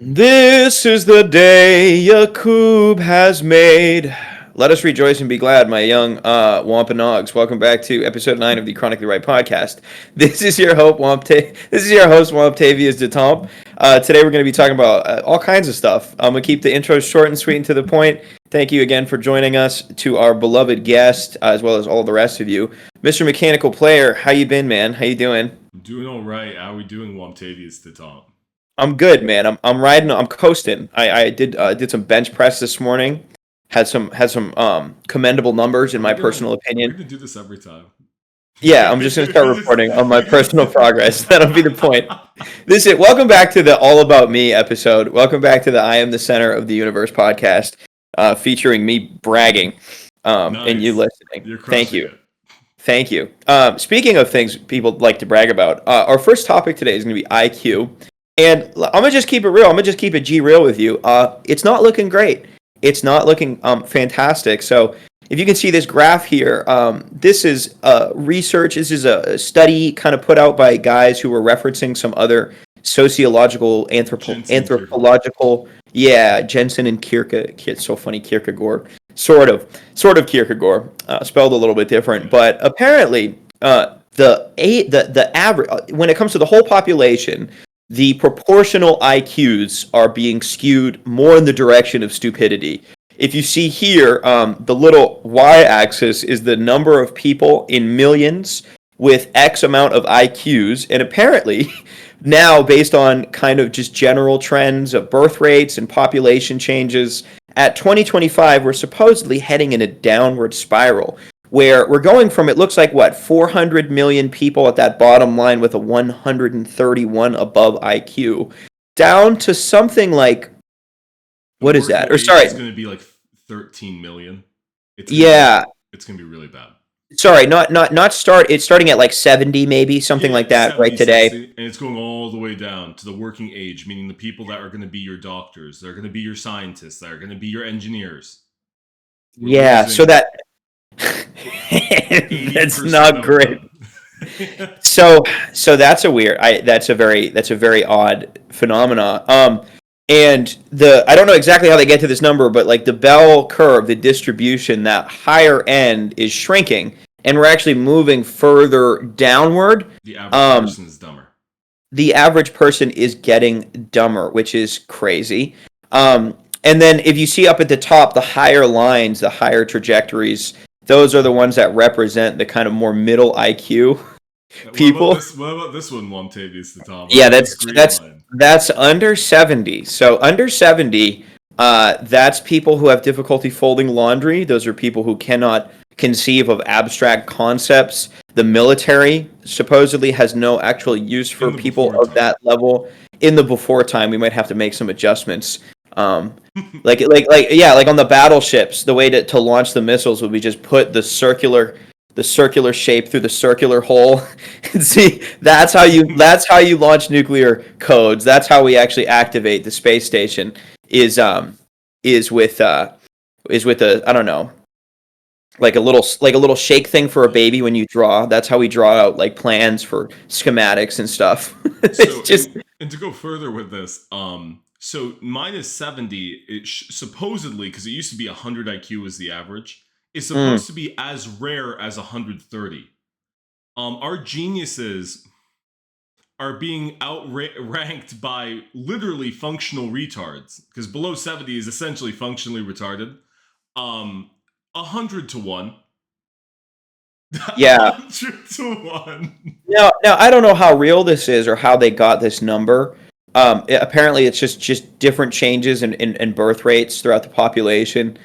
This is the day Yakub has made. Let us rejoice and be glad, my young Wampanogs. Welcome back to episode 9 of the Chronically Right podcast. This is your host, WompTavious de Tomp. Today we're going to be talking about all kinds of stuff. I'm going to keep the intro short and sweet and to the point. Thank you again for joining us, to our beloved guest, as well as all the rest of you. Mr. Mechanical Player, how you been, man? How you doing? I'm doing all right. How are we doing, WompTavious de Tomp? I'm good, man. I'm riding. I'm coasting. I did some bench press this morning. Had some commendable numbers in my personal We're opinion. gonna do this every time. Yeah, I'm just gonna start reporting on my personal progress. That'll be the point. Welcome back to the All About Me episode. Welcome back to the I Am the Center of the Universe podcast, featuring me bragging, and you listening. You're Thank crushing you. it. Thank you. Speaking of things people like to brag about, our first topic today is going to be IQ. And I'm going to just keep it real. I'm going to just keep it G real with you. It's not looking great. It's not looking fantastic. So if you can see this graph here, this is research. This is a study kind of put out by guys who were referencing some other sociological, anthropological. Yeah, Jensen and Kierkegaard. It's so funny, Kierkegaard. Sort of Kierkegaard, spelled a little bit different, but apparently the average when it comes to the whole population, the proportional IQs are being skewed more in the direction of stupidity. If you see here, the little y-axis is the number of people in millions with X amount of IQs, and apparently now, based on kind of just general trends of birth rates and population changes, at 2025, we're supposedly heading in a downward spiral where we're going from, it looks like, 400 million people at that bottom line with a 131 above IQ, down to something like, what is that? Or sorry. It's going to be like 13 million. It's going to be really bad. Sorry, it's starting at like 70 maybe, something like that 70, right today. 60, and it's going all the way down to the working age, meaning the people that are going to be your doctors, they're going to be your scientists, that are going to be your engineers. So that that's not great. so that's a very odd phenomena. And I don't know exactly how they get to this number, but like the bell curve, the distribution, that higher end is shrinking, and we're actually moving further downward. The average person is dumber. The average person is getting dumber, which is crazy. And then if you see up at the top, the higher lines, the higher trajectories, those are the ones that represent the kind of more middle IQ people. What about this one, WompTavious de Tomp? Yeah, that's under 70. So under 70, that's people who have difficulty folding laundry. Those are people who cannot conceive of abstract concepts. The military supposedly has no actual use for people of that level. In the before time, we might have to make some adjustments. Like on the battleships, the way to launch the missiles would be just put the circular shape through the circular hole. And see, that's how you launch nuclear codes. That's how we actually activate the space station. Is with a, I don't know, like a little shake thing for a baby when you draw. That's how we draw out like plans for schematics and stuff. And to go further with this, so minus 70, supposedly, because it used to be 100 IQ was the average, is supposed to be as rare as 130. Our geniuses are being outranked by literally functional retards, because below 70 is essentially functionally retarded. 100 to 1. Yeah. 100 to 1. Now I don't know how real this is or how they got this number. Apparently it's just different changes in birth rates throughout the population.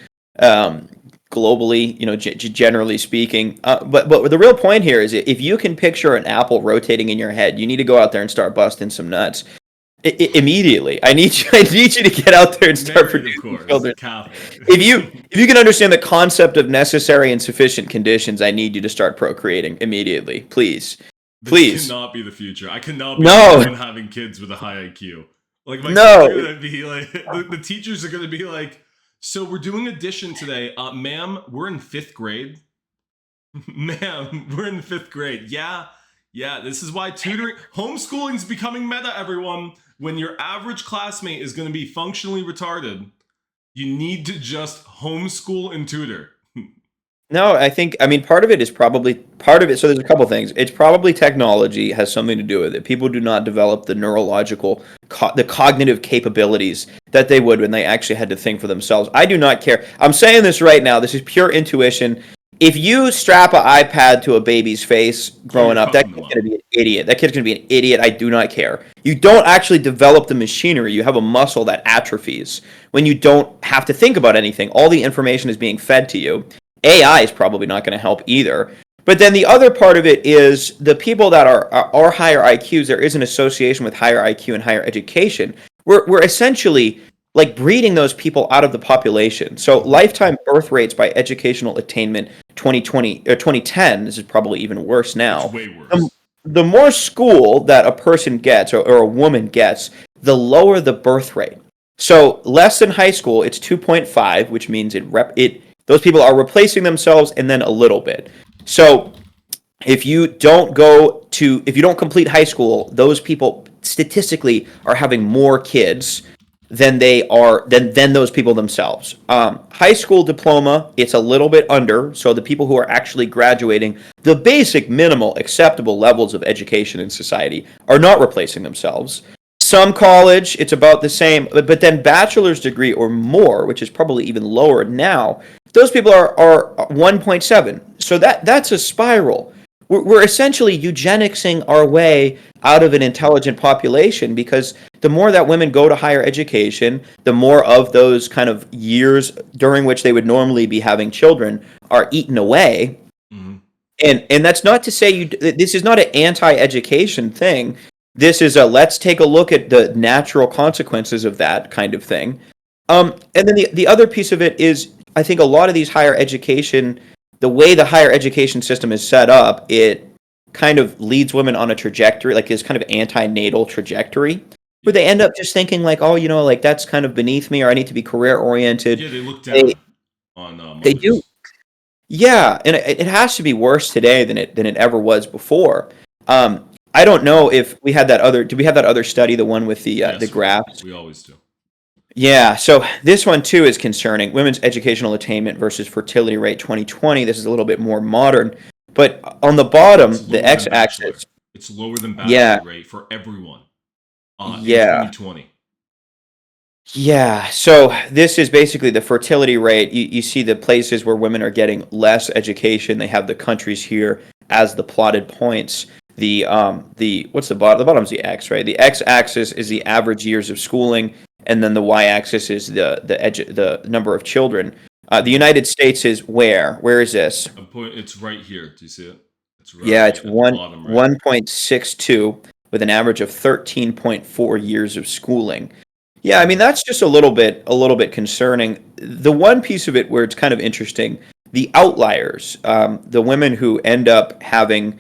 Globally, generally speaking. But the real point here is, if you can picture an apple rotating in your head, you need to go out there and start busting some nuts immediately. I need you to get out there and start producing children. If you can understand the concept of necessary and sufficient conditions, I need you to start procreating immediately, please. This cannot be the future. I cannot be having kids with a high IQ. Like the teachers are going to be like, so we're doing addition today. Ma'am, we're in 5th grade. Ma'am, we're in 5th grade. Yeah, this is why homeschooling's becoming meta, everyone. when your average classmate is going to be functionally retarded, you need to just homeschool and tutor. No, I mean, part of it. So there's a couple things. It's probably technology has something to do with it. People do not develop the the cognitive capabilities that they would when they actually had to think for themselves. I do not care. I'm saying this right now. This is pure intuition. If you strap an iPad to a baby's face growing up, that kid's going to be an idiot. That kid's going to be an idiot. I do not care. You don't actually develop the machinery. You have a muscle that atrophies when you don't have to think about anything. All the information is being fed to you. AI is probably not going to help either. But then the other part of it is the people that are higher IQs, there is an association with higher IQ and higher education. We're essentially like breeding those people out of the population. So lifetime birth rates by educational attainment 2020 or 2010, this is probably even worse now. It's way worse. The more school that a person gets or a woman gets, the lower the birth rate. So less than high school, it's 2.5, which means those people are replacing themselves and then a little bit. So if you don't complete high school, those people statistically are having more kids than those people themselves. High school diploma, it's a little bit under. So the people who are actually graduating the basic minimal acceptable levels of education in society are not replacing themselves. Some college, it's about the same, but then bachelor's degree or more, which is probably even lower now, those people are 1.7. So that's a spiral. We're essentially eugenicsing our way out of an intelligent population because the more that women go to higher education, the more of those kind of years during which they would normally be having children are eaten away. Mm-hmm. And that's not to say this is not an anti-education thing. This is let's take a look at the natural consequences of that kind of thing. And then the other piece of it is, I think a lot of these higher education, the way the higher education system is set up, it kind of leads women on a trajectory, like this kind of anti-natal trajectory, where they end up just thinking like, oh, like that's kind of beneath me, or I need to be career oriented. Yeah, they look down on mothers. They do. Yeah, and it has to be worse today than it ever was before. I don't know if we had that other. Did we have that other study, the one with the graphs? We always do. Yeah, so this one too is concerning. Women's educational attainment versus fertility rate 2020. This is a little bit more modern, but on the bottom, the x-axis. It's lower than bachelor rate for everyone. In 2020. Yeah, so this is basically the fertility rate. You see the places where women are getting less education. They have the countries here as the plotted points. What's the bottom? The bottom's the X, right? The X-axis is the average years of schooling, and then the Y-axis is the number of children. The United States is where? Where is this? It's right here. Do you see it? It's right. Yeah, it's 1.62 with an average of 13.4 years of schooling. Yeah, I mean that's just a little bit concerning. The one piece of it where it's kind of interesting, the outliers, the women who end up having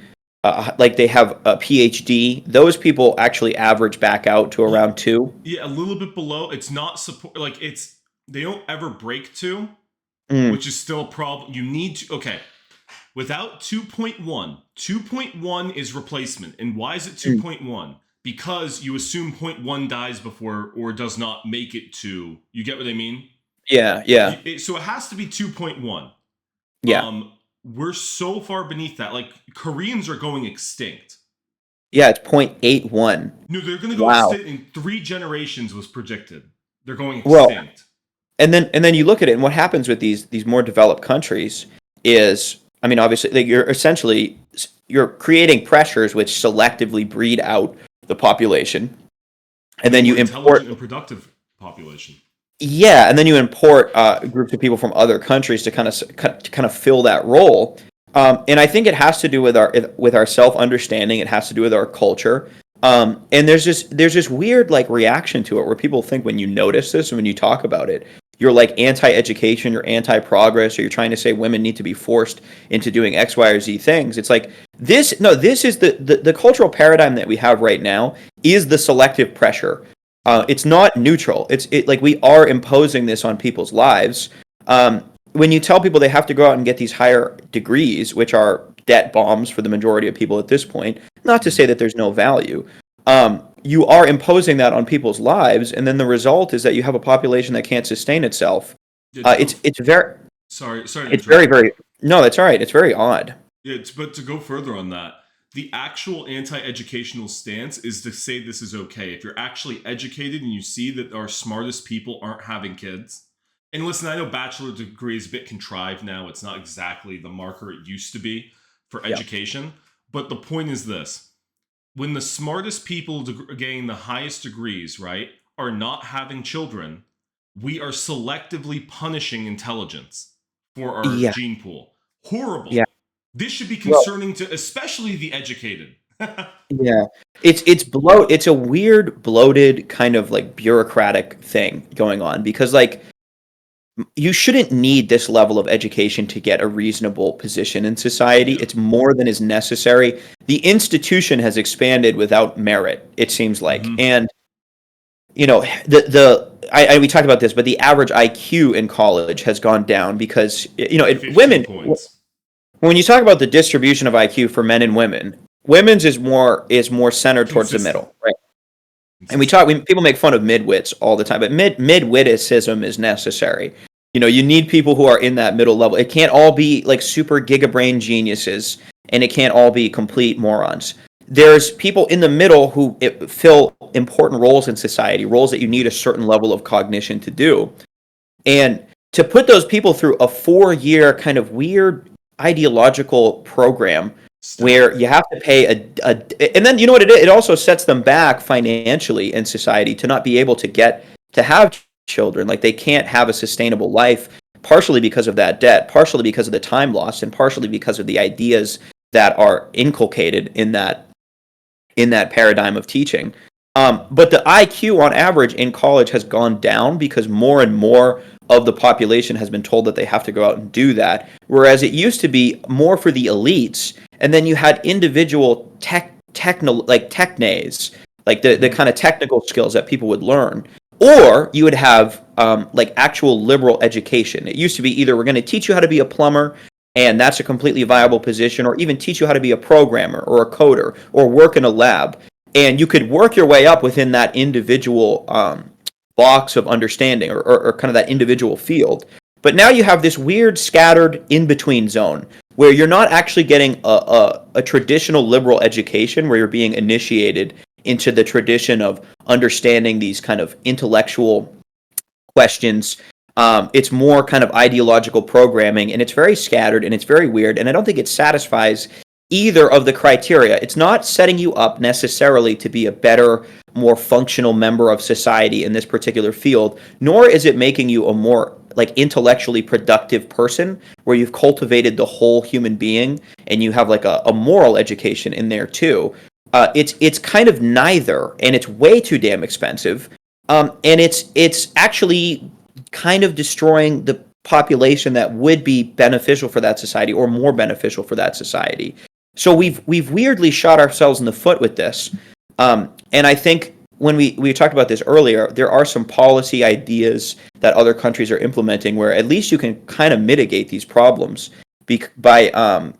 like they have a PhD, those people actually average back out to around 2. Yeah, a little bit below. It's not they don't ever break 2, which is still a problem. You need to, without 2.1, 2.1 is replacement. And why is it 2.1? Because you assume 0.1 dies before or does not make it to, you get what I mean? Yeah. So it has to be 2.1. Yeah. We're so far beneath that. Like, Koreans are going extinct. Yeah, it's 0.81. No, they're going to go extinct in 3 generations was predicted. They're going extinct. Well, and then you look at it, and what happens with these more developed countries is, I mean, obviously, like you're creating pressures which selectively breed out the population, and then you import and productive population. Yeah, and then you import groups of people from other countries to kind of fill that role. And I think it has to do with our self-understanding. It has to do with our culture. And there's this weird like reaction to it where people think when you notice this and when you talk about it, you're like anti-education, you're anti-progress, or you're trying to say women need to be forced into doing X, Y, or Z things. It's like this is the cultural paradigm that we have right now is the selective pressure. It's not neutral. It's like we are imposing this on people's lives. When you tell people they have to go out and get these higher degrees, which are debt bombs for the majority of people at this point, not to say that there's no value, you are imposing that on people's lives, and then the result is that you have a population that can't sustain itself. It's very sorry to it's interrupt. very no, that's all right. It's very odd. But to go further on that, the actual anti-educational stance is to say this is okay. If you're actually educated and you see that our smartest people aren't having kids, and listen, I know bachelor degree is a bit contrived now. It's not exactly the marker it used to be for education. But the point is this. When the smartest people getting the highest degrees, right, are not having children, we are selectively punishing intelligence for our Yeah, gene pool. Horrible. yeah. This should be Well, concerning to especially the educated. yeah. It's a weird, bloated kind of like bureaucratic thing going on because like you shouldn't need this level of education to get a reasonable position in society. Yeah. It's more than is necessary. The institution has expanded without merit, it seems like. And you know, we talked about this, but the average IQ in college has gone down because women points. when you talk about the distribution of IQ for men and women, women's is more centered towards the middle, right? And people make fun of midwits all the time, but midwitticism is necessary. You know, you need people who are in that middle level. It can't all be like super gigabrain geniuses, and it can't all be complete morons. There's people in the middle who fill important roles in society, roles that you need a certain level of cognition to do. And to put those people through a 4-year kind of weird ideological program where you have to pay and then you know what it also sets them back financially in society to not be able to have children. Like they can't have a sustainable life, partially because of that debt, partially because of the time lost, and partially because of the ideas that are inculcated in that paradigm of teaching. But the IQ on average in college has gone down because more and more of the population has been told that they have to go out and do that, whereas it used to be more for the elites, and then you had individual technes, like the kind of technical skills that people would learn, or you would have like actual liberal education. It used to be either we're going to teach you how to be a plumber, and that's a completely viable position, or even teach you how to be a programmer or a coder or work in a lab, and you could work your way up within that individual box of understanding or kind of that individual field. But now you have this weird scattered in-between zone where you're not actually getting a traditional liberal education where you're being initiated into the tradition of understanding these kind of intellectual questions. It's more kind of ideological programming, and it's very scattered and it's very weird, and I don't think it satisfies either of the criteria. It's not setting you up necessarily to be a better, more functional member of society in this particular field, nor is it making you a more like intellectually productive person where you've cultivated the whole human being and you have like a moral education in there too. It's kind of neither, and it's way too damn expensive. And it's actually kind of destroying the population that would be beneficial for that society or more beneficial for that society. So we've weirdly shot ourselves in the foot with this. And I think when we talked about this earlier, there are some policy ideas that other countries are implementing where at least you can kind of mitigate these problems by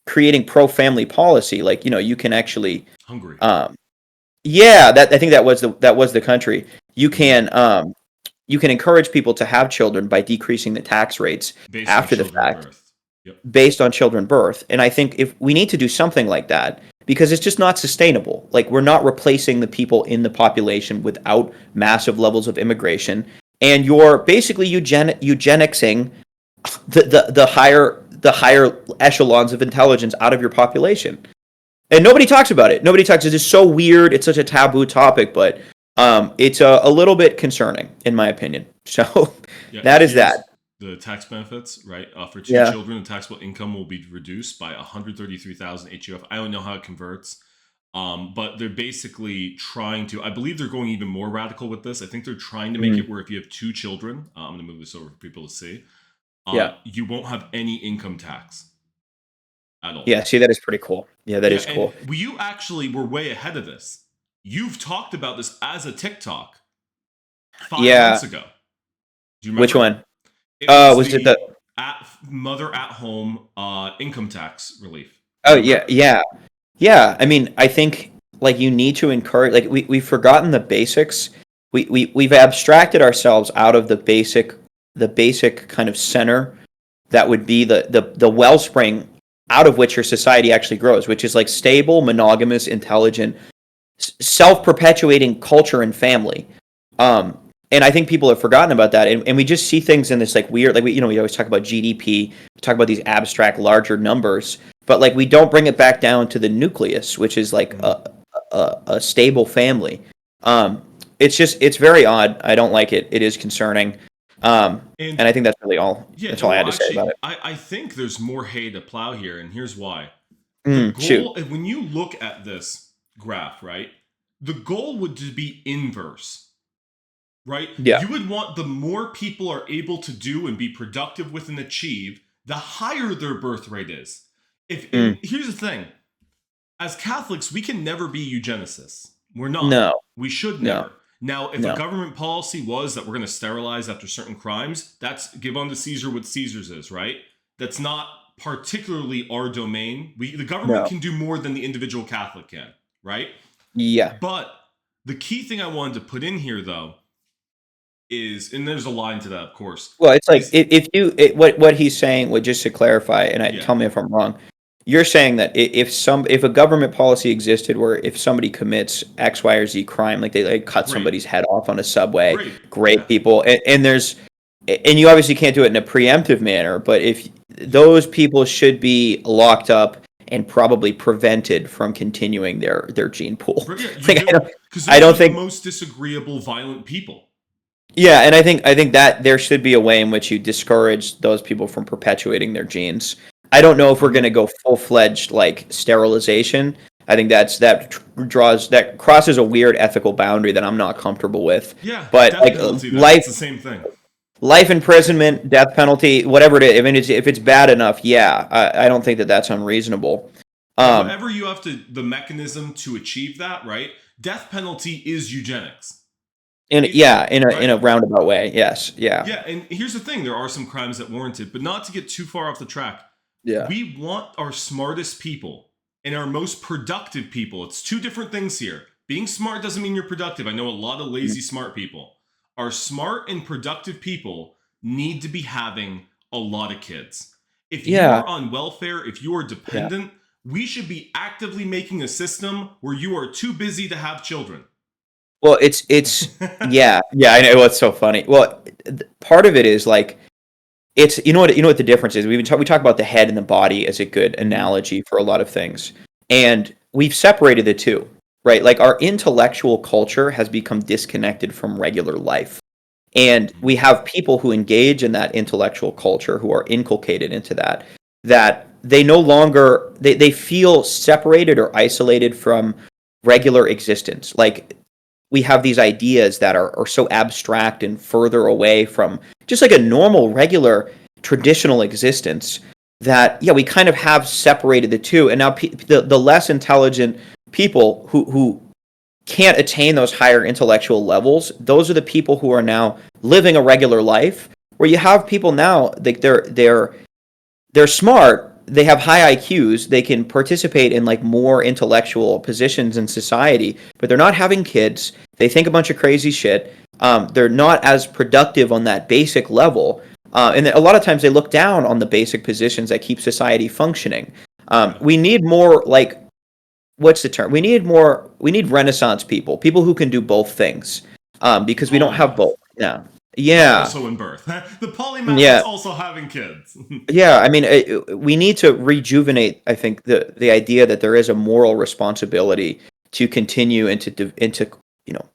creating pro-family policy. Like, you know, you can actually Hungary. Yeah, I think that was the country. You can encourage people to have children by decreasing the tax rates Based after on the fact. birth. Yep. Based on children birth. And I think if we need to do something like that because it's just not sustainable. Like we're not replacing the people in the population without massive levels of immigration, and you're basically eugenicsing the higher echelons of intelligence out of your population. And nobody talks about it. It's just so weird. It's such a taboo topic, but it's a little bit concerning in my opinion. So that is that. The tax benefits, right? For two children, the taxable income will be reduced by 133,000 HUF. I don't know how it converts, but they're basically trying to. I believe they're going even more radical with this. I think they're trying to make it where if you have 2 children, I'm going to move this over for people to see. You won't have any income tax at all. Yeah, see, that is pretty cool. Yeah, that is cool. You actually were way ahead of this. You've talked about this as a TikTok 5 months ago. Do you remember? Which one? Was it the mother at home income tax relief? Oh, yeah. I mean, I think like you need to encourage, like we've forgotten the basics. We've abstracted ourselves out of the basic kind of center that would be the wellspring out of which your society actually grows, which is like stable, monogamous, intelligent, self-perpetuating culture and family. And I think people have forgotten about that, and we just see things in this like weird, like we always talk about GDP, we talk about these abstract larger numbers, but like we don't bring it back down to the nucleus, which is like a stable family. It's very odd. I don't like it. It is concerning. And I think that's really all. Yeah, That's all I had to say about it. I think there's more hay to plow here, and here's why. The Shoot. goal, when you look at this graph, right, the goal would to be inverse, right? Yeah. You would want the more people are able to do and be productive with and achieve, the higher their birth rate is. Here's the thing. As Catholics, we can never be eugenicists. We're not. No. We should No. never. Now, if No. a government policy was that we're going to sterilize after certain crimes, that's give unto Caesar what Caesar's is, right? That's not particularly our domain. The government No. can do more than the individual Catholic can, right? Yeah. But the key thing I wanted to put in here, though, is, and there's a line to that, of course. Well, it's like what he's saying, just to clarify, and tell me if I'm wrong. You're saying that if a government policy existed where if somebody commits X, Y, or Z crime, like they cut somebody's head off on a subway, great people, and you obviously can't do it in a preemptive manner, but if those people should be locked up and probably prevented from continuing their gene pool. Because I don't think the most disagreeable, violent people. Yeah, and I think that there should be a way in which you discourage those people from perpetuating their genes. I don't know if we're going to go full-fledged like sterilization. I think that crosses a weird ethical boundary that I'm not comfortable with. Yeah, but like it's the same thing. Life imprisonment, death penalty, whatever it is. I mean, if it's bad enough, yeah, I don't think that that's unreasonable. Whatever you have to, the mechanism to achieve that, right? Death penalty is eugenics. In a roundabout way, yes, yeah. Yeah, and here's the thing: there are some crimes that warrant it, but not to get too far off the track. Yeah. We want our smartest people and our most productive people. It's two different things here. Being smart doesn't mean you're productive. I know a lot of lazy smart people. Our smart and productive people need to be having a lot of kids. If you are on welfare, if you are dependent, we should be actively making a system where you are too busy to have children. Well, it's yeah, I know. It's so funny. Well, part of it is like it's you know what the difference is. We talk about the head and the body as a good analogy for a lot of things, and we've separated the two, right? Like our intellectual culture has become disconnected from regular life, and we have people who engage in that intellectual culture who are inculcated into that they no longer they feel separated or isolated from regular existence, like. We have these ideas that are so abstract and further away from just like a normal, regular, traditional existence that, we kind of have separated the two. And now the less intelligent people who can't attain those higher intellectual levels, those are the people who are now living a regular life, where you have people now, like they're smart, they have high IQs, they can participate in like more intellectual positions in society, but they're not having kids. They think a bunch of crazy shit. They're not as productive on that basic level. And a lot of times they look down on the basic positions that keep society functioning. We need more like, what's the term? We need Renaissance people who can do both things. Because we don't have both. Yeah. Yeah. Also in birth. The polymath is also having kids. Yeah, I mean, we need to rejuvenate, I think, the idea that there is a moral responsibility to continue and to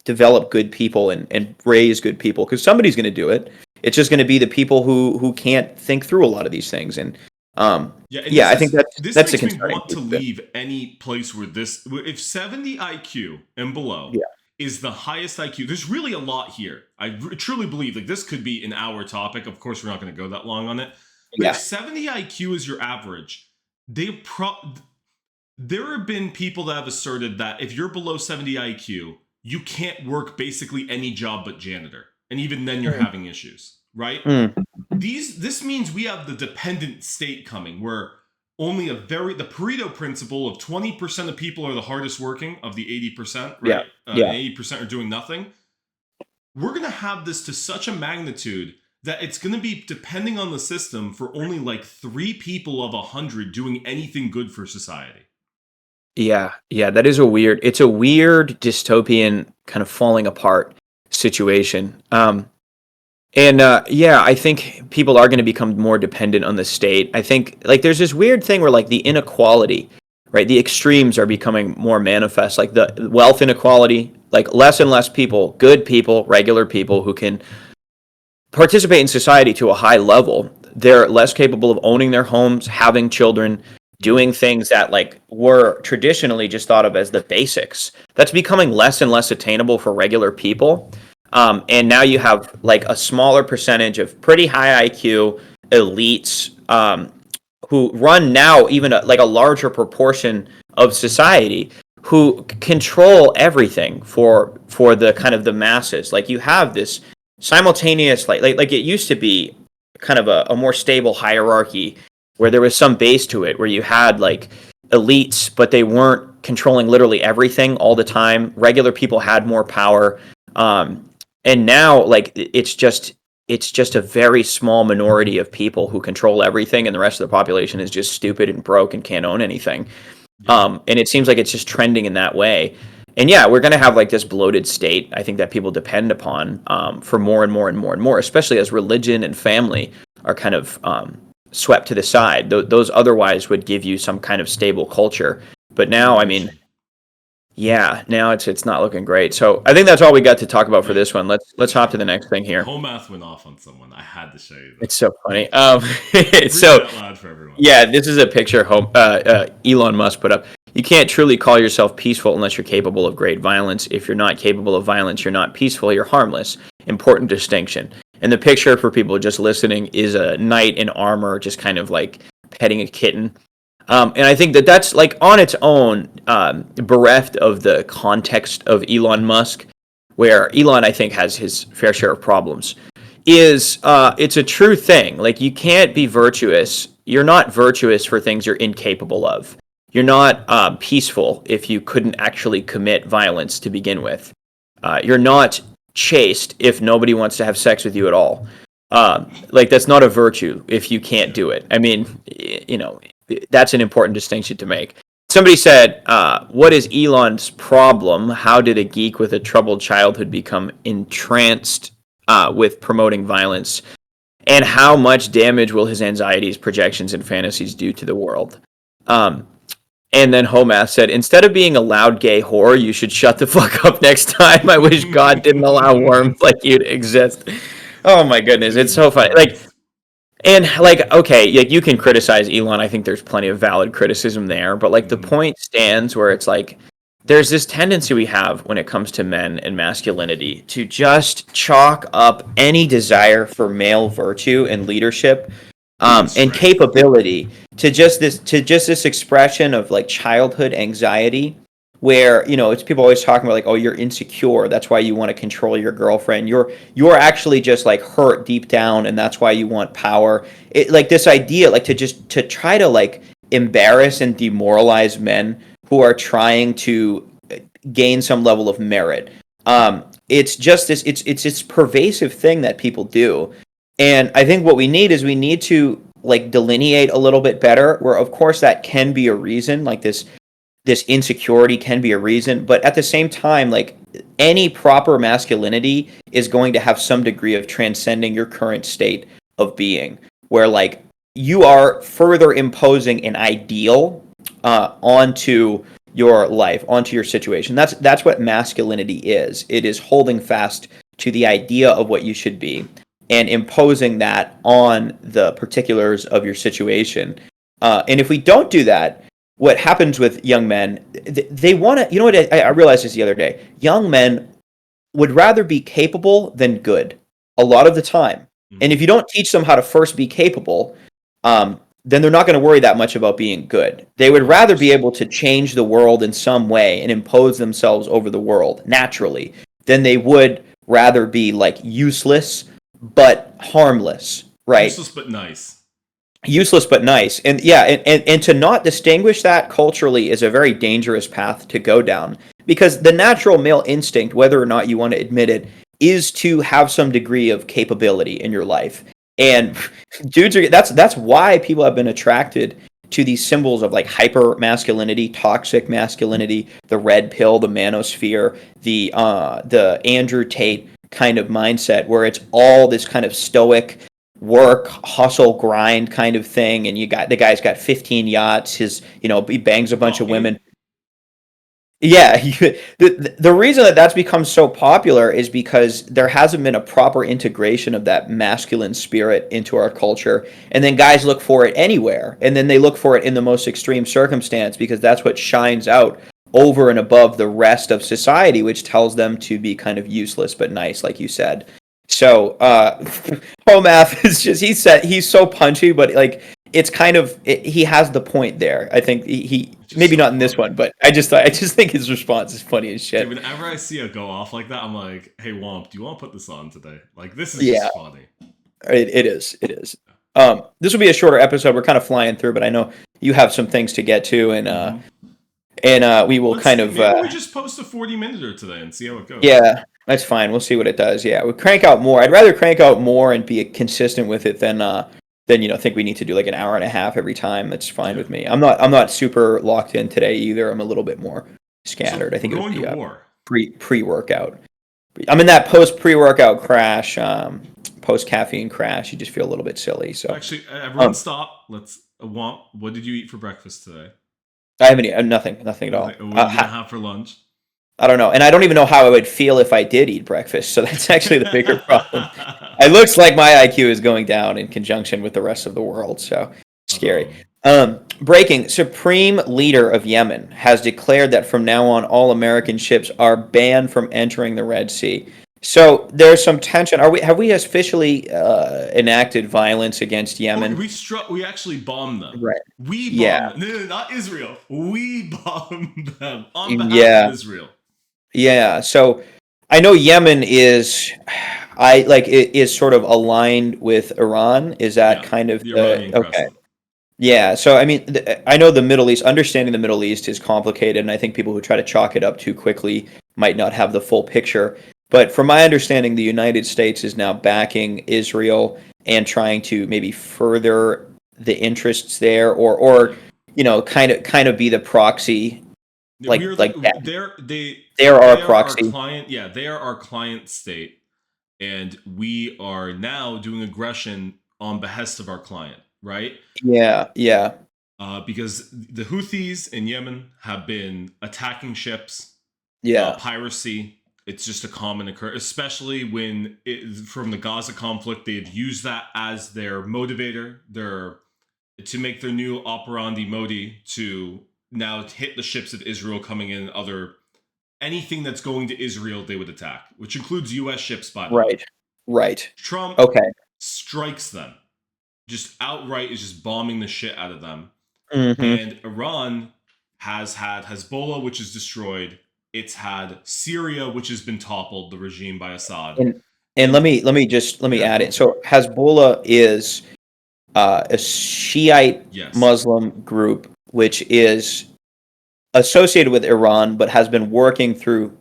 develop good people and raise good people, because somebody's going to do it. It's just going to be the people who can't think through a lot of these things. And I think that's the concern. Want to leave any place where if 70 IQ and below is the highest IQ. There's really a lot here. I truly believe like this could be an hour topic. Of course, we're not going to go that long on it. But if 70 IQ is your average, there have been people that have asserted that if you're below 70 IQ, you can't work basically any job but janitor. And even then you're having issues, right? This means we have the dependent state coming where only the Pareto principle of 20% of people are the hardest working of the 80%, Yeah. right? Yeah. And 80% are doing nothing. We're going to have this to such a magnitude that it's going to be depending on the system for only like 3 people of 100 doing anything good for society. Yeah, yeah, that is it's a weird dystopian kind of falling apart situation. And yeah, I think people are going to become more dependent on the state. I think like there's this weird thing where like the inequality, right? The extremes are becoming more manifest, like the wealth inequality, like less and less people, good people, regular people who can participate in society to a high level. They're less capable of owning their homes, having children, doing things that like were traditionally just thought of as the basics. That's becoming less and less attainable for regular people. And now you have like a smaller percentage of pretty high IQ elites who run now even like a larger proportion of society who control everything for the kind of the masses. Like you have this simultaneous like it used to be kind of a more stable hierarchy where there was some base to it where you had like elites but they weren't controlling literally everything all the time. Regular people had more power, and now like it's just a very small minority of people who control everything and the rest of the population is just stupid and broke and can't own anything. And it seems like it's just trending in that way. And yeah, we're going to have like this bloated state, I think, that people depend upon for more and more and more and more, especially as religion and family are kind of swept to the side. Those otherwise would give you some kind of stable culture. But now, I mean, yeah, now it's not looking great. So I think that's all we got to talk about for this one. Let's hop to the next thing here. Home math went off on someone. I had to show you this. It's so funny. Read So that loud for everyone. yeah, this is a picture Elon Musk put up. You can't truly call yourself peaceful unless you're capable of great violence. If you're not capable of violence, you're not peaceful, you're harmless. Important distinction. And the picture for people just listening is a knight in armor just kind of like petting a kitten. And I think that's like on its own bereft of the context of Elon Musk, where Elon, I think, has his fair share of problems. It's a true thing. Like you can't be virtuous. You're not virtuous for things you're incapable of. You're not peaceful if you couldn't actually commit violence to begin with. You're not chaste if nobody wants to have sex with you at all. Like that's not a virtue if you can't do it. I mean, you know, that's an important distinction to make. Somebody said, what is Elon's problem? How did a geek with a troubled childhood become entranced with promoting violence? And how much damage will his anxieties, projections, and fantasies do to the world? And then Homath said, instead of being a loud gay whore, you should shut the fuck up next time. I wish God didn't allow worms like you to exist. Oh my goodness, it's so funny. Like, and like, okay, like you can criticize Elon. I think there's plenty of valid criticism there, but like the point stands where it's like there's this tendency we have when it comes to men and masculinity to just chalk up any desire for male virtue and leadership and capability to just this expression of like childhood anxiety where, you know, it's people always talking about like, oh, you're insecure, that's why you want to control your girlfriend, you're actually just like hurt deep down and that's why you want power. It like this idea like to try to like embarrass and demoralize men who are trying to gain some level of merit. It's just this pervasive thing that people do. And I think what we need to like delineate a little bit better, where of course that can be a reason, like this insecurity can be a reason, but at the same time, like any proper masculinity is going to have some degree of transcending your current state of being, where like you are further imposing an ideal onto your life, onto your situation. That's what masculinity is. It is holding fast to the idea of what you should be and imposing that on the particulars of your situation. And if we don't do that, what happens with young men, they want to, you know what, I realized this the other day. Young men would rather be capable than good a lot of the time. Mm-hmm. And if you don't teach them how to first be capable, then they're not going to worry that much about being good. They would rather be able to change the world in some way and impose themselves over the world naturally than they would rather be like useless but harmless, right? Useless but nice. Useless but nice. And yeah, and to not distinguish that culturally is a very dangerous path to go down, because the natural male instinct, whether or not you want to admit it, is to have some degree of capability in your life. And dudes are that's why people have been attracted to these symbols of like hyper masculinity, toxic masculinity, the red pill, the manosphere, the Andrew Tate kind of mindset, where it's all this kind of stoic work, hustle, grind kind of thing. And the guy's got 15 yachts. He bangs a bunch of women. Yeah, the reason that that's become so popular is because there hasn't been a proper integration of that masculine spirit into our culture, and then guys look for it anywhere, and then they look for it in the most extreme circumstance because that's what shines out over and above the rest of society, which tells them to be kind of useless but nice, like you said. So, Homaf is just he's so punchy, but like it's kind of he has the point there. I think he maybe so not in this one, but I just think his response is funny as shit. Dude, whenever I see a go off like that, I'm like, "Hey, Womp, do you want to put this on today? Like, this is just funny." It is. This will be a shorter episode. We're kind of flying through, but I know you have some things to get to, and we will maybe we just post a 40-minute today and see how it goes. Yeah, that's fine. We'll see what it does. Yeah, we'll crank out more. I'd rather crank out more and be consistent with it than think we need to do like an hour and a half every time. That's fine with me. I'm not super locked in today either. I'm a little bit more scattered. So I think we're going to war. Pre-workout. I'm in that pre-workout crash, post caffeine crash. You just feel a little bit silly. So actually, everyone stop. Let's what did you eat for breakfast today? I haven't nothing at all. What are you gonna have for lunch? I don't know, and I don't even know how I would feel if I did eat breakfast. So that's actually the bigger problem. It looks like my IQ is going down in conjunction with the rest of the world. So scary. Breaking: Supreme Leader of Yemen has declared that from now on, all American ships are banned from entering the Red Sea. So there's some tension. Have we officially enacted violence against Yemen? We actually bombed them. Right. We bombed them. No, not Israel. We bombed them on behalf of Israel. Yeah. So I know Yemen is sort of aligned with Iran. Is that kind of okay? President. Yeah. So I mean, I know the Middle East. Understanding the Middle East is complicated, and I think people who try to chalk it up too quickly might not have the full picture. But from my understanding, the United States is now backing Israel and trying to maybe further the interests there, or kind of be the proxy. They're our proxy. Our client, they are our client state, and we are now doing aggression on behest of our client, right? Yeah. Because the Houthis in Yemen have been attacking ships, piracy. It's just a common occurrence, especially when from the Gaza conflict, they've used that as their motivator, to make their new operandi modi to now hit the ships of Israel coming in. Anything that's going to Israel, they would attack, which includes U.S. ships, by the way. Right. Trump strikes them, just outright is just bombing the shit out of them. Mm-hmm. And Iran has had Hezbollah, which is destroyed. It's had Syria, which has been toppled, the regime by Assad. And let me add it. So Hezbollah is a Shiite Muslim group, which is associated with Iran, but has been working through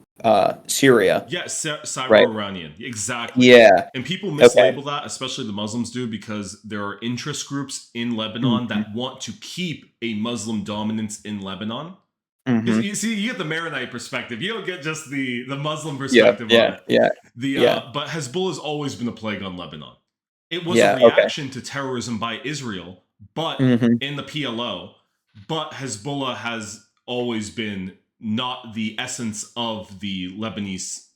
Syria. Yeah, Syro-Iranian. Right. Exactly. Yeah. And people mislabel that, especially the Muslims do, because there are interest groups in Lebanon that want to keep a Muslim dominance in Lebanon. Mm-hmm. You see, you get the Maronite perspective. You don't get just the Muslim perspective on it. But Hezbollah has always been a plague on Lebanon. It was a reaction to terrorism by Israel, but in the PLO. But Hezbollah has always been not the essence of the Lebanese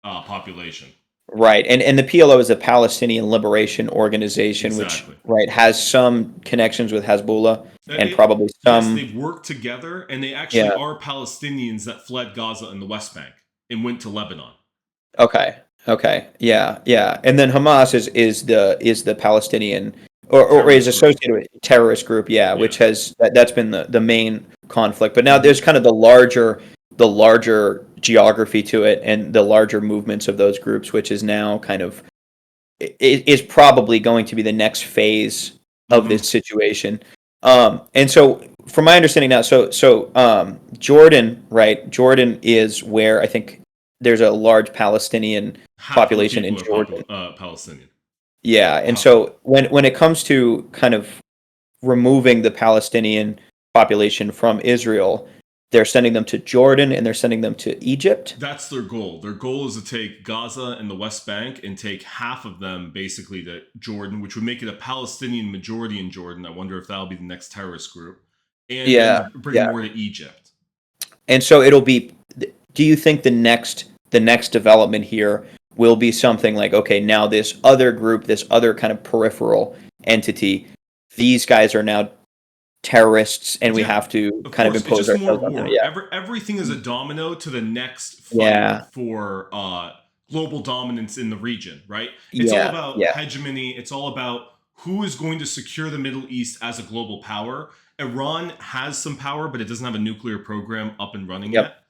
population. Right, and the PLO is a Palestinian Liberation Organization, which has some connections with Hezbollah, and probably some. Yes, they've worked together, and they actually are Palestinians that fled Gaza and the West Bank and went to Lebanon. Okay, yeah, and then Hamas is the Palestinian or is associated with a terrorist group, which has that's been the main conflict. But now there's kind of the larger geography to it and the larger movements of those groups, which is now kind of is probably going to be the next phase of this situation. And so, from my understanding now, Jordan, right? Jordan is where I think there's a large Palestinian Half of the population in people Jordan. are Palestinian. Yeah, and Wow. so when it comes to kind of removing the Palestinian population from Israel, they're sending them to Jordan and they're sending them to Egypt. That's their goal. Their goal is to take Gaza and the West Bank and take half of them basically to Jordan, which would make it a Palestinian majority in Jordan. I wonder if that'll be the next terrorist group. And Yeah, then bring yeah. more to Egypt. And so it'll be. Do you think the next development here will be something like, okay, now this other group, this other kind of peripheral entity, these guys are now terrorists, and we Yeah, have to of kind of course. It's impose just more ourselves on them? war. Yeah, Everything is a domino to the next fight yeah, for global dominance in the region, right? It's all yeah, about yeah, hegemony. It's all about who is going to secure the Middle East as a global power. Iran has some power, but it doesn't have a nuclear program up and running yep,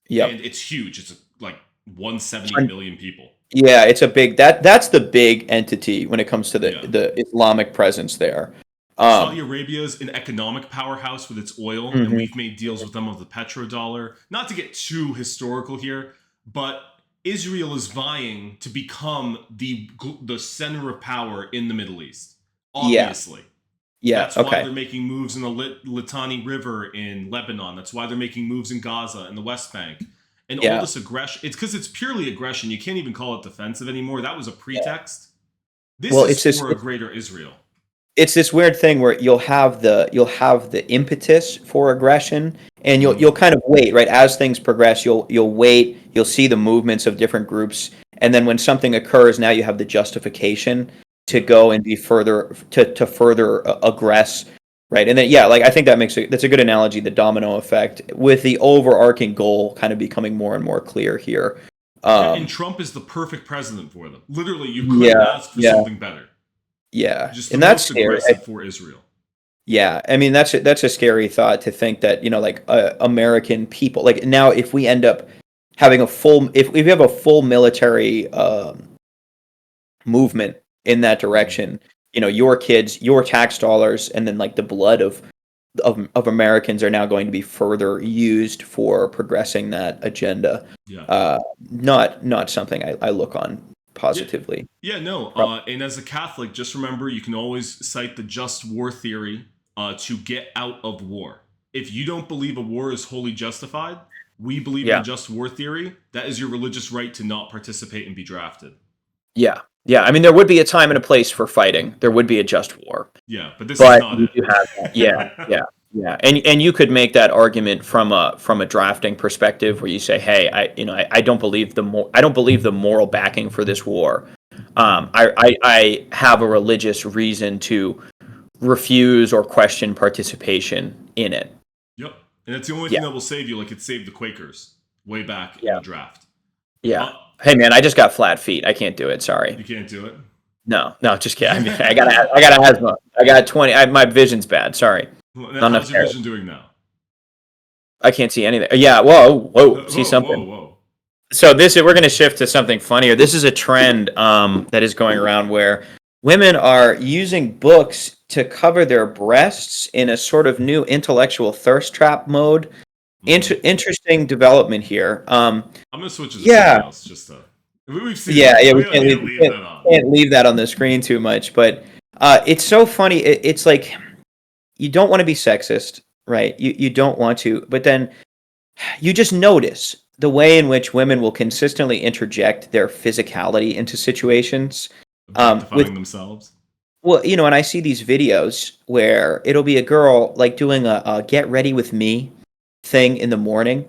yet. yep. And it's huge. It's like 170 million people. Yeah, it's a big that's the big entity when it comes to the Yeah. the Islamic presence there. Saudi Um, Arabia is an economic powerhouse with its oil, and mhm, we've made deals with them of the petrodollar. Not to get too historical here, but Israel is vying to become the center of power in the Middle East. yeah, Obviously, yeah, that's why okay, they're making moves in the Litani River in Lebanon. That's why they're making moves in Gaza and the West Bank. And all yeah. this aggression, it's because it's purely aggression. You can't even call it defensive anymore. That was a pretext. This Well, is for a greater Israel. it's this weird thing where you'll have the impetus for aggression, and you'll kind of wait, right? As things progress, you'll wait, you'll see the movements of different groups, and then when something occurs, now you have the justification to Yeah. go and be further to further aggress, right? And then, yeah, like I think that's a good analogy, the domino effect, with the overarching goal kind of becoming more and more clear here. Yeah, and Um, Trump is the perfect president for them. Literally, you couldn't yeah, ask for yeah, something better. yeah, Just the and that's most scary. aggressive for Israel. Yeah, I mean that's a scary thought to think that, like, American people, like, now if we end up having if we have a full military movement in that Mhm. direction, your kids, your tax dollars, and then like the blood of Americans are now going to be further used for progressing that agenda. Yeah. Not something I look on Yeah. positively. Yeah, no. Prob- And as a Catholic, just remember you can always cite the just war theory to get out of war. If you don't believe a war is wholly justified, we believe in the Yeah. just war theory. That is your religious right to not participate and be drafted. Yeah. Yeah. I mean, there would be a time and a place for fighting. There would be a just war. Yeah, but this is But not you do have that. Yeah, it. yeah, yeah. And you could make that argument from a drafting perspective, where you say, hey, I don't believe I don't believe the moral backing for this war. I have a religious reason to refuse or question participation in it. Yep. And it's the only Yeah, thing that will save you, like it saved the Quakers way back in yeah, the draft. yeah. Uh, Hey man, I just got flat feet. I can't do it. Sorry. you can't do it. No, no, just kidding. I mean, I got asthma. I got 20. My vision's bad. Sorry. Not enough How's your hair. vision doing now? I can't see anything. Yeah. Whoa, whoa. See Whoa, whoa, something. whoa. So we're going to shift to something funnier. This is a trend that is going around where women are using books to cover their breasts in a sort of new intellectual thirst trap mode. Interesting development here. I'm gonna switch it to something Yeah, else. Just to, we've seen yeah, enough. yeah. We We don't can't need to leave, leave that on. can't leave that on the screen too much, but it's so funny. It's like you don't want to be sexist, right? You don't want to, but then you just notice the way in which women will consistently interject their physicality into situations. With Objectifying themselves. Well, and I see these videos where it'll be a girl like doing a "get ready with me" thing in the morning,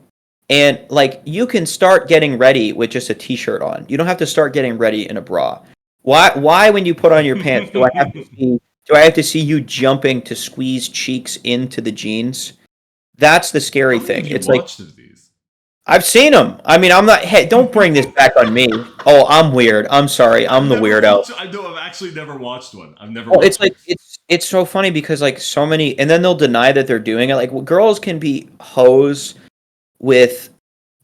and like you can start getting ready with just a t-shirt on. You don't have to start getting ready in a bra. Why when you put on your pants do I have to see you jumping to squeeze cheeks into the jeans? That's the How scary many thing. have you It's like watched of these? I've seen them. I mean, I'm not. Hey, don't bring this back on me. Oh, I'm weird. I'm sorry. I've I'm the never weirdo. watched. I know. I've actually never watched one. I've never Well, it's watched like one. it's so funny because like so many, and then they'll deny that they're doing it. Like, girls can be hoes with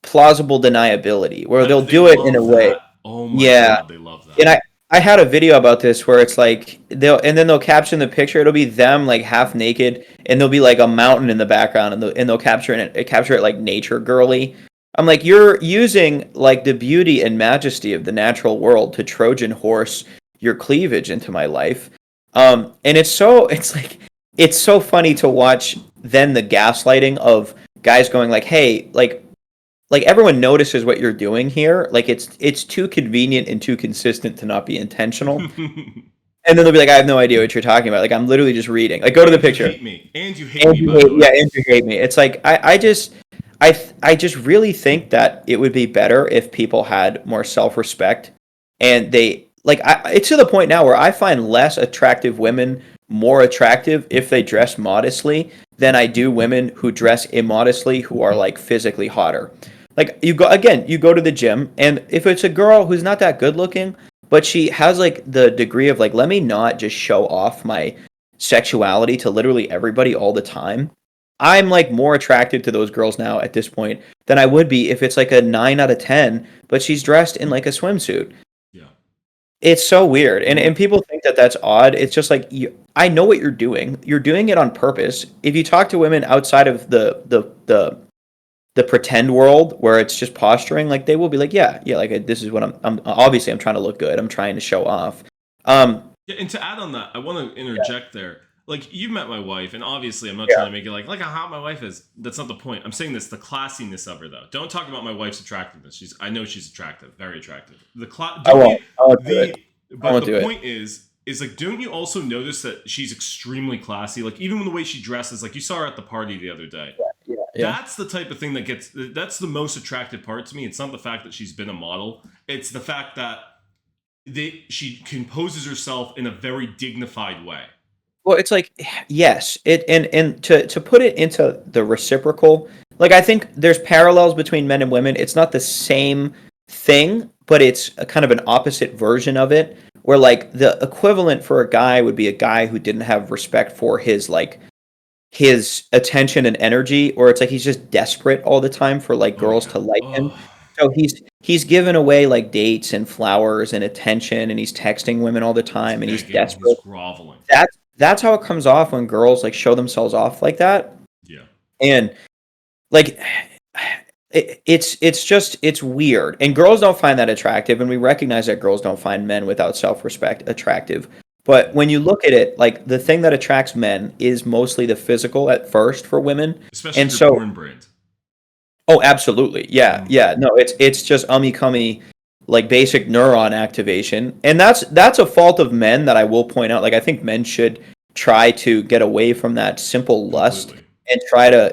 plausible deniability, where they'll They do it in a love way. that. Oh my Yeah, god, they love and that. I had a video about this where it's like they'll caption the picture. It'll be them like half naked, and there'll be like a mountain in the background, and they'll capture it like nature girly. I'm like, you're using like the beauty and majesty of the natural world to Trojan horse your cleavage into my life. And it's so funny to watch then the gaslighting of guys going like, hey, like everyone notices what you're doing here. Like it's too convenient and too consistent to not be intentional. And then they'll be like, I have no idea what you're talking about. Like I'm literally just reading. Like go to the picture. You hate me, by the way. Yeah, and you hate me. It's like I just really think that it would be better if people had more self-respect, and they like it's to the point now where I find less attractive women more attractive if they dress modestly than I do women who dress immodestly who are like physically hotter. Like you go to the gym, and if it's a girl who's not that good looking, but she has like the degree of like, let me not just show off my sexuality to literally everybody all the time. I'm like more attracted to those girls now at this point than I would be if it's like a 9 out of 10, but she's dressed in like a swimsuit. Yeah. It's so weird. And people think that that's odd. It's just like, I know what you're doing. You're doing it on purpose. If you talk to women outside of the pretend world where it's just posturing, like they will be like, yeah, like this is what I'm obviously I'm trying to look good. I'm trying to show off. Yeah, and to add on that, I want to interject there. Like, you've met my wife, and obviously I'm not Yeah. trying to make it like how hot my wife is. That's not the point. I'm saying this, the classiness of her, though. Don't talk about my wife's attractiveness. I know she's attractive, very attractive. I won't do it. But the point is like, don't you also notice that she's extremely classy? Like, even the way she dresses, like you saw her at the party the other day. Yeah. That's the type of thing that's the most attractive part to me. It's not the fact that she's been a model. It's the fact that she composes herself in a very dignified way. Well, it's like, yes, and to put it into the reciprocal, like I think there's parallels between men and women. It's not the same thing, but it's a kind of an opposite version of it, where like the equivalent for a guy would be a guy who didn't have respect for his attention and energy, or it's like he's just desperate all the time for like girls to like him. So he's giving away like dates and flowers and attention, and he's texting women all the time, and he's desperate. He's groveling. That's how it comes off when girls like show themselves off like that. Yeah. And like it's weird. And girls don't find that attractive, and we recognize that girls don't find men without self-respect attractive. But when you look at it, like the thing that attracts men is mostly the physical at first for women. Especially and if so you're porn brand. Oh, absolutely. Yeah. No, it's just ummy-cummy, like basic neuron activation. And that's a fault of men that I will point out. Like I think men should try to get away from that simple lust. Completely. And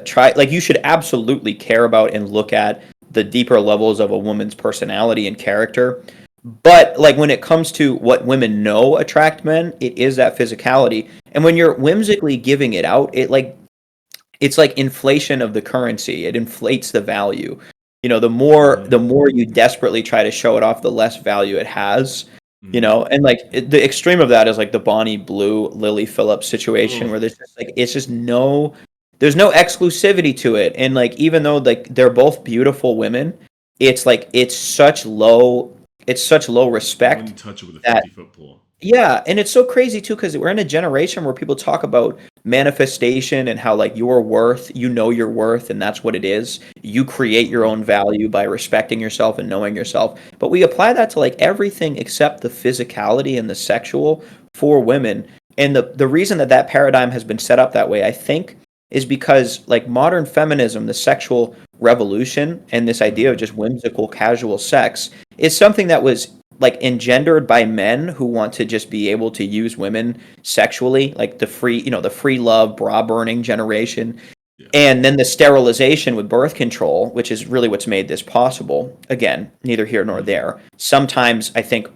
try like you should absolutely care about and look at the deeper levels of a woman's personality and character. But like when it comes to what women know attract men, it is that physicality. And when you're whimsically giving it out, it's like inflation of the currency. It inflates the value. You know, the more you desperately try to show it off, the less value it has. You know, and like the extreme of that is like the Bonnie Blue Lily Phillips situation where there's just like there's no exclusivity to it. And like even though like they're both beautiful women, it's like it's such low respect. When you touch it with a 50-foot pole. Yeah, and it's so crazy too because we're in a generation where people talk about manifestation and how like your worth, you know your worth, and that's what it is. You create your own value by respecting yourself and knowing yourself. But we apply that to like everything except the physicality and the sexual for women. And the reason that paradigm has been set up that way, I think, is because like modern feminism, the sexual revolution, and this idea of just whimsical casual sex is something that was like engendered by men who want to just be able to use women sexually, like the free love, bra burning generation. Yeah. And then the sterilization with birth control, which is really what's made this possible. Again, neither here nor there. Sometimes I think,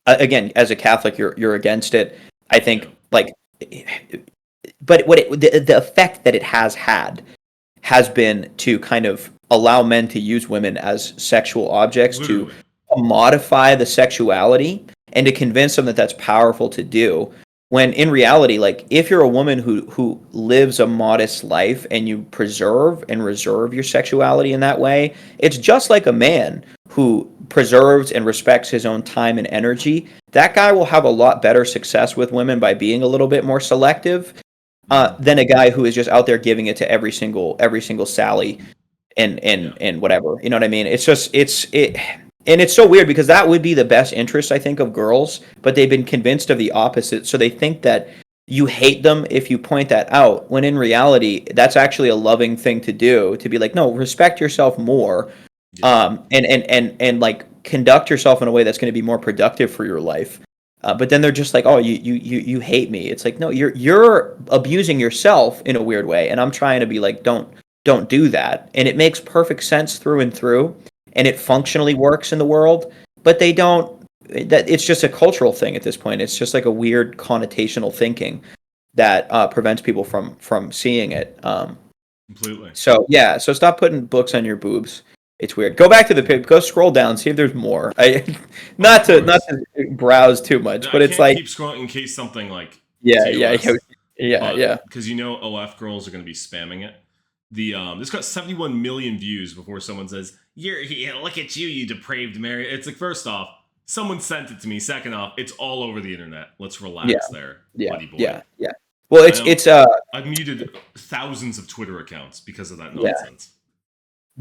again, as a Catholic, you're against it. I think like, but the effect that it has had has been to kind of allow men to use women as sexual objects to modify the sexuality and to convince them that that's powerful to do. when in reality, like if you're a woman who lives a modest life and you preserve and reserve your sexuality in that way, it's just like a man who preserves and respects his own time and energy. That guy will have a lot better success with women by being a little bit more selective Mhm. than a guy who is just out there giving it to every single Sally and Yeah. whatever. You know what I mean? It's just it and it's so weird because that would be the best interest I think of girls, but they've been convinced of the opposite. So they think that you hate them if you point that out, when in reality that's actually a loving thing to do, to be like, no, respect yourself more, Yeah. and like conduct yourself in a way that's going to be more productive for your life. But then they're just like, oh, you hate me. It's like, no, you're abusing yourself in a weird way, and I'm trying to be like, don't do that. And it makes perfect sense through and through, and it functionally works in the world. But they don't. That it's just a cultural thing at this point. It's just like a weird connotational thinking that prevents people from seeing it. Completely. So yeah, so stop putting books on your boobs. It's weird. Go back to the pic. Go scroll down. See if there's more. Of Not course. to browse too much, I but it's can't like keep scrolling in case something like yeah, yeah, yeah, TOS, yeah, but yeah. because OF girls are going to be spamming it. This got 71 million views before someone says, look at you, you depraved Mary." It's like, first off, someone sent it to me. Second off, it's all over the internet. Let's Yeah, relax there, yeah, buddy boy. yeah, yeah. Well, I know it's I've muted thousands of Twitter accounts because of that yeah. nonsense.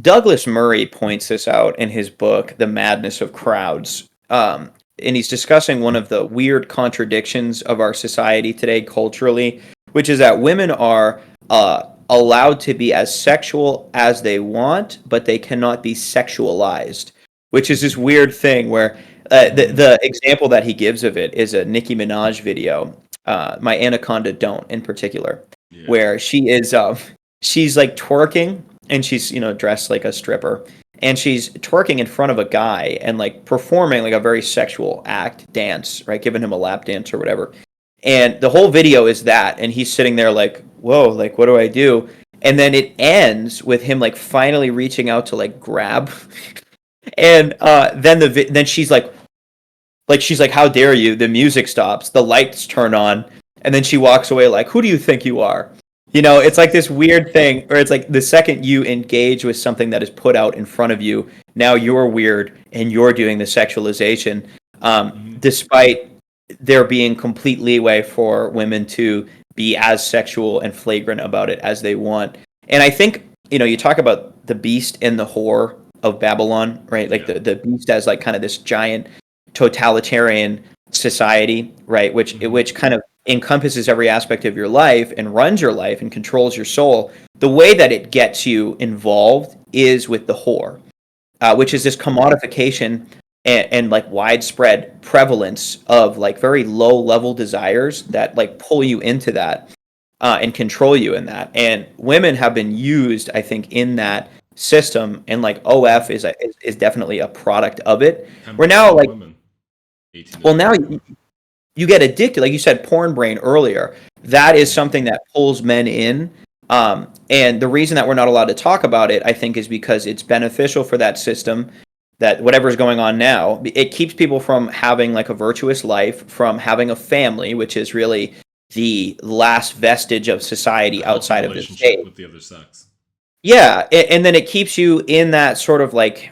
Douglas Murray points this out in his book, The Madness of Crowds. And he's discussing one of the weird contradictions of our society today culturally, which is that women are allowed to be as sexual as they want, but they cannot be sexualized, which is this weird thing where the example that he gives of it is a Nicki Minaj video, My Anaconda Don't, in particular, Yeah. where she's like twerking and she's dressed like a stripper and she's twerking in front of a guy and like performing like a very sexual act dance, right, giving him a lap dance or whatever, and the whole video is that, and he's sitting there like, whoa, like what do I do? And then it ends with him like finally reaching out to like grab and then she's like, how dare you? The music stops, the lights turn on, and then she walks away like, who do you think you are? It's like this weird thing, or it's like the second you engage with something that is put out in front of you, now you're weird and you're doing the sexualization, despite there being complete leeway for women to be as sexual and flagrant about it as they want. And I think, you talk about the beast and the whore of Babylon, right? Like Yeah. the beast as like kind of this giant totalitarian society, right? Which kind of encompasses every aspect of your life and runs your life and controls your soul. The way that it gets you involved is with the whore, which is this commodification and like widespread prevalence of like very low level desires that like pull you into that and control you in that. And women have been used, I think, in that system, and like OF is definitely a product of it. We're 10% now of like, women. 18 to well, now 24. you get addicted, like you said, porn brain earlier. That is something that pulls men in. And the reason that we're not allowed to talk about it, I think, is because it's beneficial for that system, that whatever's going on now, it keeps people from having like a virtuous life, from having a family, which is really the last vestige of society A healthy outside of the relationship state. with the other sex. Yeah, and then it keeps you in that sort of like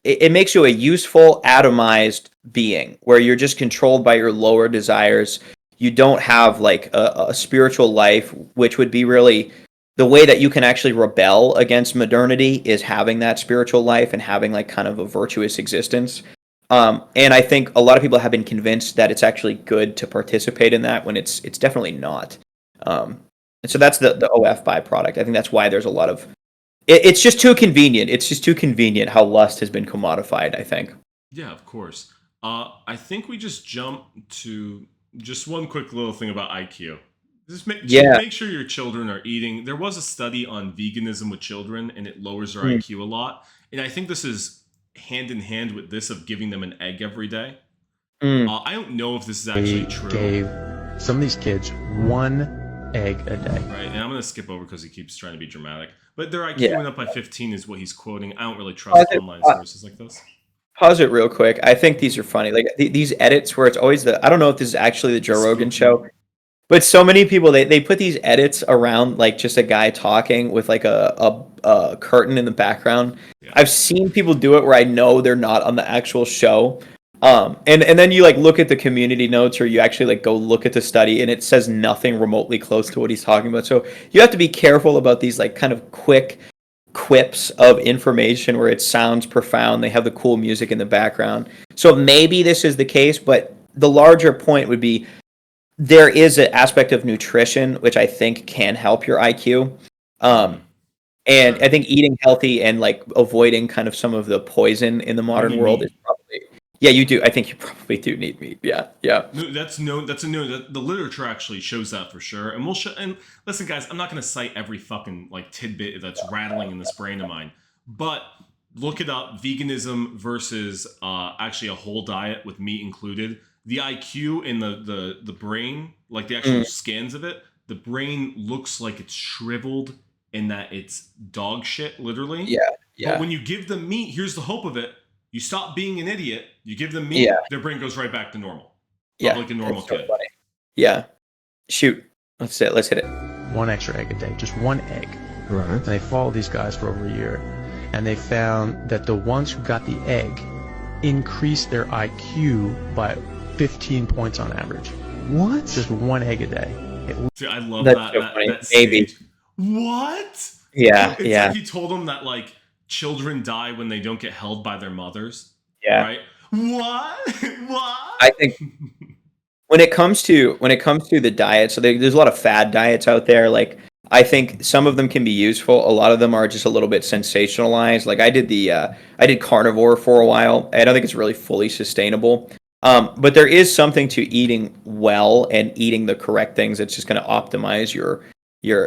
it makes you a useful atomized being where you're just controlled by your lower desires. You don't have like a spiritual life, which would be really the way that you can actually rebel against modernity, is having that spiritual life and having like kind of a virtuous existence. And I think a lot of people have been convinced that it's actually good to participate in that when it's definitely not. And so that's the OF byproduct. I think that's why there's a lot of it's just too convenient. It's just too convenient how lust has been commodified, I think. Yeah, of course. I think we just jump to just one quick little thing about IQ. Yeah. Make sure your children are eating. There was a study on veganism with children, and it lowers their Mm. IQ a lot. And I think this is hand in hand with this of giving them an egg every day. Mm. I don't know if this is actually true. Gave some of these kids one egg a day. Right, and I'm going to skip over because he keeps trying to be dramatic. But their IQ Yeah. went up by 15 is what he's quoting. I don't really trust online sources like this. pause it real quick. I think these are funny. Like these edits where it's always I don't know if this is actually the Joe Rogan show, but so many people they put these edits around like just a guy talking with like a curtain in the background. Yeah. I've seen people do it where I know they're not on the actual show. And then you like look at the community notes or you actually like go look at the study and it says nothing remotely close to what he's talking about. So you have to be careful about these like kind of quick quips of information where it sounds profound. They have the cool music in the background. So maybe this is the case, but the larger point would be there is an aspect of nutrition which I think can help your IQ. And I think eating healthy and like avoiding kind of some of the poison in the modern world is probably. Yeah, you do. I think you probably do need meat. Yeah. No, that's known. That's a known. The literature actually shows that for sure. And we'll show. And listen, guys, I'm not going to cite every fucking like tidbit that's rattling in this brain of mine, but look it up: veganism versus actually a whole diet with meat included. The IQ in the brain, like the actual scans of it, the brain looks like it's shriveled in that it's dog shit, literally. Yeah. But when you give them meat, here's the hope of it. You stop being an idiot. You give them meat, their brain goes right back to normal. Like a normal kid. Funny. Yeah. Shoot. Let's hit it. One extra egg a day, just one egg. Right. And they followed these guys for over a year, and they found that the ones who got the egg increased their IQ by 15 points on average. What? Just one egg a day. See, I love That's that. so that, funny. that Maybe. stage. What? Yeah. It's like he told them that like children die when they don't get held by their mothers. Yeah. Right? What? What? I think when it comes to the diet, so there's a lot of fad diets out there. Like I think some of them can be useful. A lot of them are just a little bit sensationalized. Like I did carnivore for a while. I don't think it's really fully sustainable. But there is something to eating well and eating the correct things that's just going to optimize your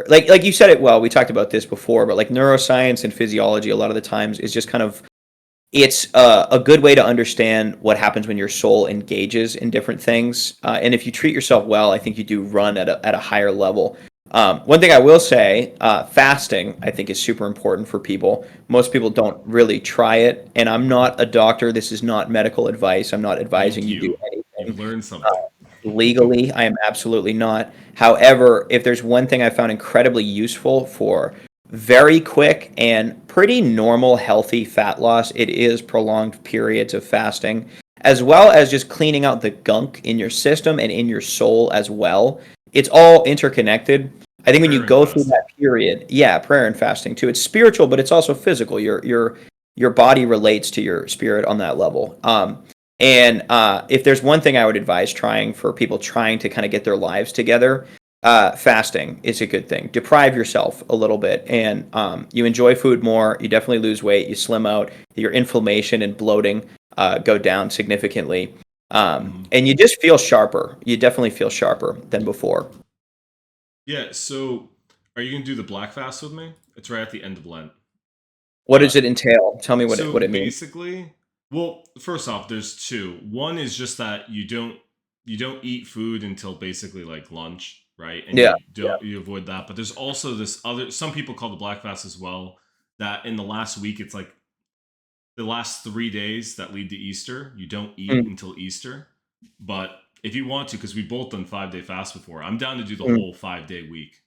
like you said it well. We talked about this before, but like neuroscience and physiology a lot of the times is just kind of it's a good way to understand what happens when your soul engages in different things. And if you treat yourself well, I think you do run at a higher level. One thing I will say, fasting, I think is super important for people. Most people don't really try it. And I'm not a doctor. This is not medical advice. I'm not advising you do anything. You've learned something. Legally, I am absolutely not. However, if there's one thing I found incredibly useful for very quick and pretty normal healthy fat loss, it is prolonged periods of fasting, as well as just cleaning out the gunk in your system and in your soul as well. It's all interconnected. I think when you go through that period, prayer and fasting too. It's spiritual, but it's also physical. Your body relates to your spirit on that level. And if there's one thing I would advise trying for people trying to kind of get their lives together, fasting is a good thing. Deprive yourself a little bit, and you enjoy food more. You definitely lose weight. You slim out. Your inflammation and bloating go down significantly, and you just feel sharper. You definitely feel sharper than before. Yeah. So, are you gonna do the black fast with me? It's right at the end of Lent. What does it entail? Tell me what it means. Basically, well, first off, there's two. One is just that you don't eat food until basically like lunch. Right. And you avoid that. But there's also this other, some people call the black fast as well, that in the last week, it's like the last 3 days that lead to Easter, you don't eat until Easter. But if you want to, because we've both done 5-day fast before, I'm down to do the whole 5-day week.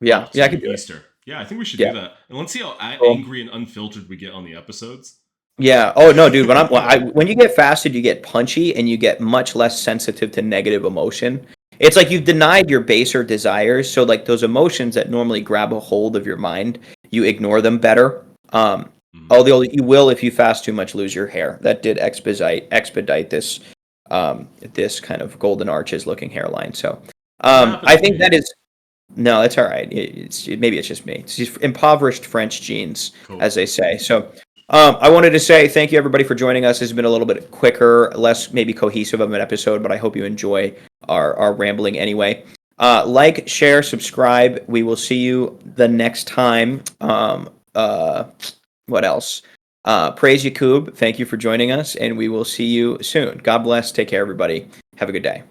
Yeah. I can do Easter. Yeah, I think we should do that. And let's see how angry and unfiltered we get on the episodes. Yeah. Oh no, dude. When you get fasted, you get punchy and you get much less sensitive to negative emotion. It's like you've denied your baser desires, so like those emotions that normally grab a hold of your mind, you ignore them better. Although you will, if you fast too much, lose your hair. That did expedite this this kind of golden arches looking hairline. So I think that is no, it's all right. Maybe it's just me. It's just impoverished French genes, as they say. So. I wanted to say thank you everybody for joining us. It's been a little bit quicker, less maybe cohesive of an episode, but I hope you enjoy our rambling anyway. Like, share, subscribe. We will see you the next time. What else? Praise Yakub. Thank you for joining us, and we will see you soon. God bless. Take care, everybody. Have a good day.